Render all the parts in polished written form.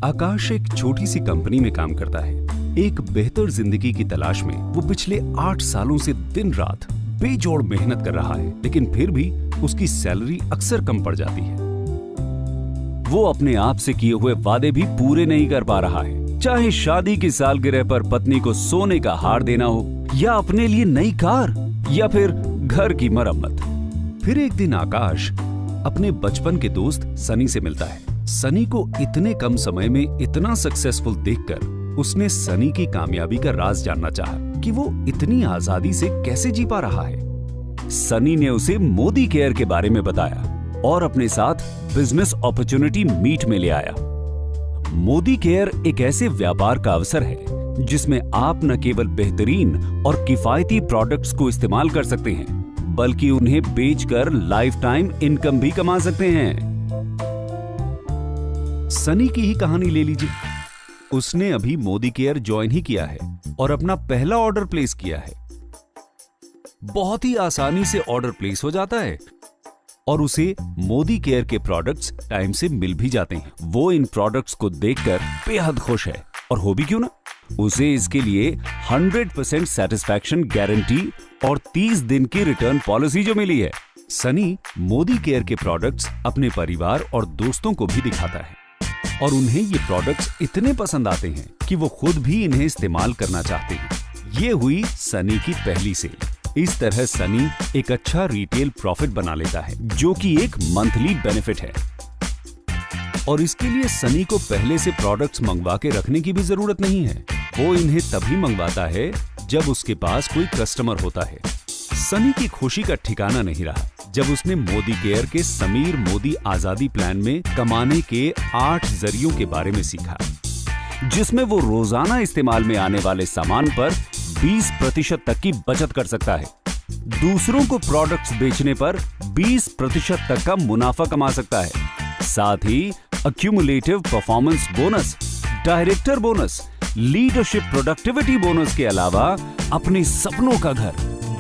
आकाश एक छोटी सी कंपनी में काम करता है। एक बेहतर जिंदगी की तलाश में वो पिछले 8 सालों से दिन रात बेजोड़ मेहनत कर रहा है, लेकिन फिर भी उसकी सैलरी अक्सर कम पड़ जाती है। वो अपने आप से किए हुए वादे भी पूरे नहीं कर पा रहा है, चाहे शादी की सालगिरह पर पत्नी को सोने का हार देना हो, या अपने लिए नई कार, या फिर घर की मरम्मत। फिर एक दिन आकाश अपने बचपन के दोस्त सनी से मिलता है। सनी को इतने कम समय में इतना सक्सेसफुल देखकर उसने सनी की कामयाबी का राज जानना चाहा कि वो इतनी आजादी से कैसे जी पा रहा है। सनी ने उसे मोदी केयर के बारे में बताया और अपने साथ बिजनेस अपॉर्चुनिटी मीट में ले आया। मोदी केयर एक ऐसे व्यापार का अवसर है जिसमें आप न केवल बेहतरीन और किफायती प्रोडक्ट्स को इस्तेमाल कर सकते हैं, बल्कि उन्हें बेचकर लाइफ टाइम इनकम भी कमा सकते हैं। सनी की ही कहानी ले लीजिए। उसने अभी मोदी केयर ज्वाइन ही किया है और अपना पहला ऑर्डर प्लेस किया है। बहुत ही आसानी से ऑर्डर प्लेस हो जाता है और उसे मोदी केयर के प्रोडक्ट्स टाइम से मिल भी जाते हैं। वो इन प्रोडक्ट्स को देखकर बेहद खुश है, और हो भी क्यों ना। उसे इसके लिए 100% सेटिस्फैक्शन गारंटी और 30 दिन की रिटर्न पॉलिसी जो मिली है। सनी मोदी केयर के प्रोडक्ट्स अपने परिवार और दोस्तों को भी दिखाता है और उन्हें ये प्रोडक्ट्स इतने पसंद आते हैं कि वो खुद भी इन्हें इस्तेमाल करना चाहते हैं। ये हुई सनी की पहली सेल। इस तरह सनी एक अच्छा रिटेल प्रॉफिट बना लेता है, जो कि एक मंथली बेनिफिट है। और इसके लिए सनी को पहले से प्रोडक्ट्स मंगवा के रखने की भी जरूरत नहीं है। वो इन्हें तभी मंगवाता है जब उसके पास कोई कस्टमर होता है। सनी की खुशी का ठिकाना नहीं रहा जब उसने मोदी केयर के समीर मोदी आजादी प्लान में कमाने के 8 जरियों के बारे में सीखा, जिसमें वो रोजाना इस्तेमाल में आने वाले सामान पर 20% तक की बचत कर सकता है। दूसरों को प्रोडक्ट्स बेचने पर 20% तक का मुनाफा कमा सकता है। साथ ही accumulative performance bonus, director bonus, leadership productivity bonus के अलावा अपने सपनों का घर,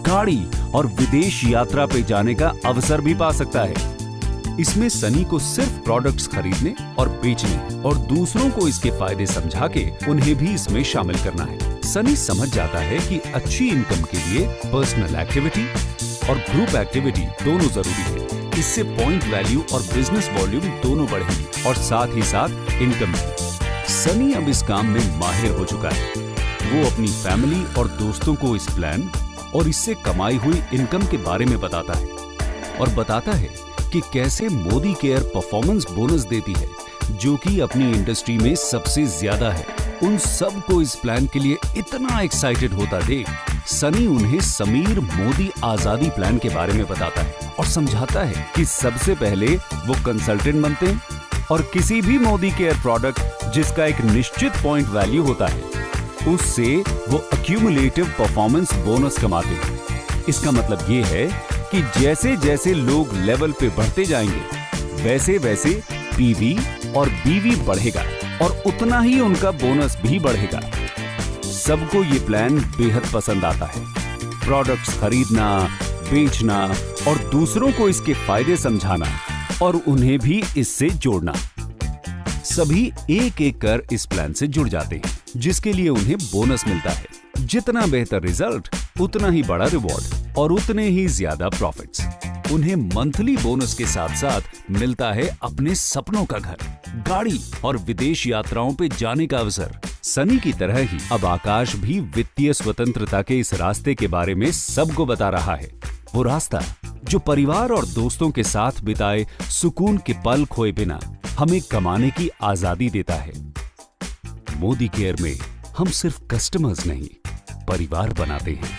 गाड़ी और विदेश यात्रा पे जाने का अवसर भी पा सकता है। इसमें सनी को सिर्फ प्रोडक्ट्स खरीदने और बेचने और दूसरों को इसके फायदे समझा के उन्हें भी इसमें शामिल करना है। सनी समझ जाता है कि अच्छी इनकम के लिए पर्सनल एक्टिविटी और ग्रुप एक्टिविटी दोनों जरूरी है। इससे पॉइंट वैल्यू और बिजनेस वॉल्यूम दोनों बढ़ेंगे और साथ ही साथ इनकम भी। सनी अब इस काम में माहिर हो चुका है। वो अपनी फैमिली और दोस्तों को इस प्लान और इससे कमाई हुई इनकम के बारे में बताता है और बताता है कि कैसे मोदी केयर परफॉर्मेंस बोनस देती है, जो कि अपनी इंडस्ट्री में सबसे ज्यादा है। उन सब को इस प्लान के लिए इतना एक्साइटेड होता देख सनी उन्हें समीर मोदी आजादी प्लान के बारे में बताता है और समझाता है कि सबसे पहले वो कंसल्टेंट बनते हैं और किसी भी मोदी केयर प्रोडक्ट जिसका एक निश्चित पॉइंट वैल्यू होता है, उससे वो अक्यूमुलेटिव परफॉर्मेंस बोनस कमाते हैं। इसका मतलब ये है कि जैसे जैसे लोग लेवल पे बढ़ते जाएंगे, वैसे वैसे पीवी और बीवी बढ़ेगा और उतना ही उनका बोनस भी बढ़ेगा। सबको ये प्लान बेहद पसंद आता है। प्रोडक्ट्स खरीदना, बेचना और दूसरों को इसके फायदे समझाना और उन्हें भी इससे जोड़ना। सभी एक एक कर इस प्लान से जुड़ जाते हैं, जिसके लिए उन्हें बोनस मिलता है। जितना बेहतर रिजल्ट, उतना ही बड़ा रिवॉर्ड और उतने ही ज्यादा प्रॉफिट्स। उन्हें मंथली बोनस के साथ साथ मिलता है अपने सपनों का घर, गाड़ी और विदेश यात्राओं पे जाने का अवसर। सनी की तरह ही अब आकाश भी वित्तीय स्वतंत्रता के इस रास्ते के बारे में सबको बता रहा है। वो रास्ता जो परिवार और दोस्तों के साथ बिताए सुकून के पल खोए बिना हमें कमाने की आजादी देता है। मोदी केयर में हम सिर्फ कस्टमर्स नहीं, परिवार बनाते हैं।